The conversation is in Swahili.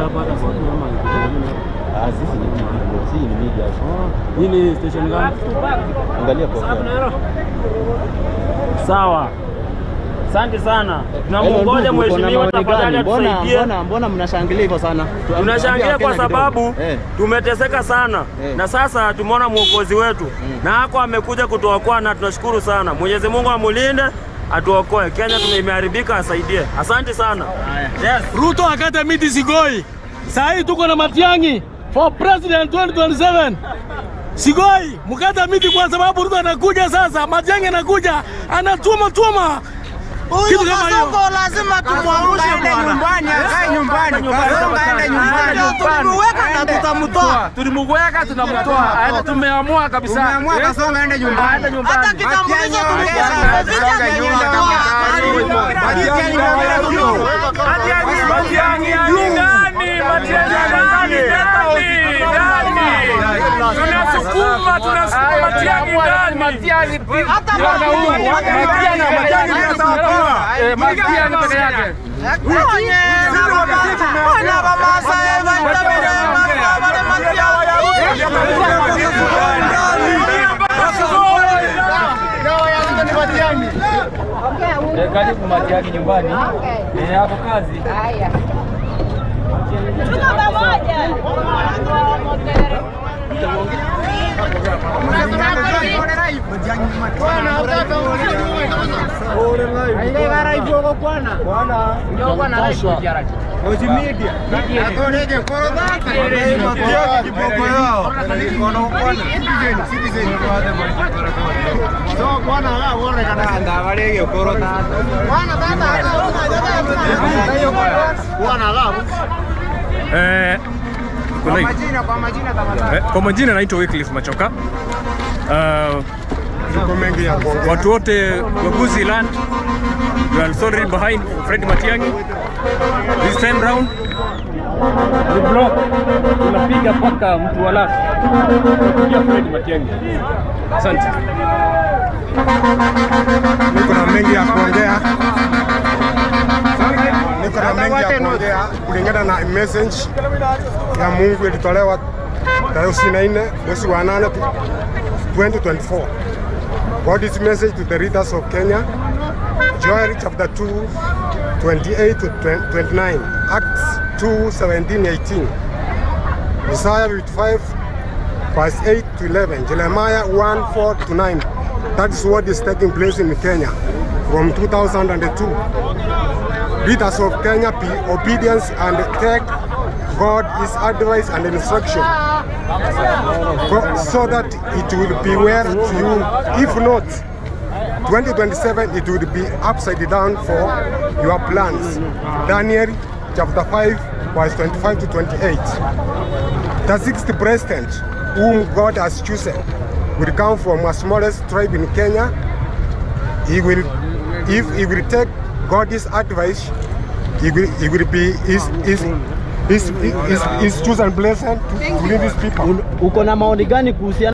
hapa hata kwa mama sisi ni media. Hii ni station gani? Angalia kwa. Sawa. Asante sana. Tunamngoja mheshimiwa tafadhali atusaidie. Mbona mnashangilia hivyo sana? Tunashangilia kwa sababu tumeteseka sana na sasa tumeona mwokozi wetu na hako amekuja kutuokoa na tunashukuru sana. Mwenyezi Mungu amulinde, atuokoe. Kenya tumeharibika, asaidie. Asante sana. Yes. Ruto akata miti Sigoi. Sasa tuko na Matiang'i for president 2027. Sigoi, mkata miti kwa sababu Ruto anakuja sasa. Matiang'i anakuja, anatuma. Huyu Kasongo lazima tumwarushe nyumbani, akae nyumbani. Kasongo aende nyumbani. Tulimweka na tutamtoa. Tulimweka tunamtoa. Aende tumeamua kabisa. Tumeamua Kasongo aende nyumbani. Hata kitambulisho tunasukuma Matiang'i ndani. Hata Matiang'i peke yake. Karibu Matiang'i nyumbani. Hapo kazi. Haya. Tuko pamoja. Kwa majina naitwa Wycliffe Machoka. Watu wote Waguzi land, we are sorry behind Fred Matiang'i. This time round the block tunapiga paka mtu wala kupiga Fred Matiang'i. Asante. Niko na mengi ya kuongea. Kulingana na message ya Mungu ilitolewa tarehe 24 mwezi wa 8 2024. God's message to the readers of Kenya, Joel chapter 2, 28 to 29, Acts 2, 17, 18, Isaiah 55, verse 8 to 11, Jeremiah 1, 4 to 9. That is what is taking place in Kenya from 2002. Leaders of Kenya be obedient and take God's advice and instruction, so that it will be well to you. If not, 2027 it will be upside down for your plans. Daniel chapter 5 verse 25 to 28. The 6th president whom God has chosen will come from a smallest tribe in Kenya. If he will take God's advice, he will be his chosen blessing to lead his people. Uko na maoni gani kuhusiana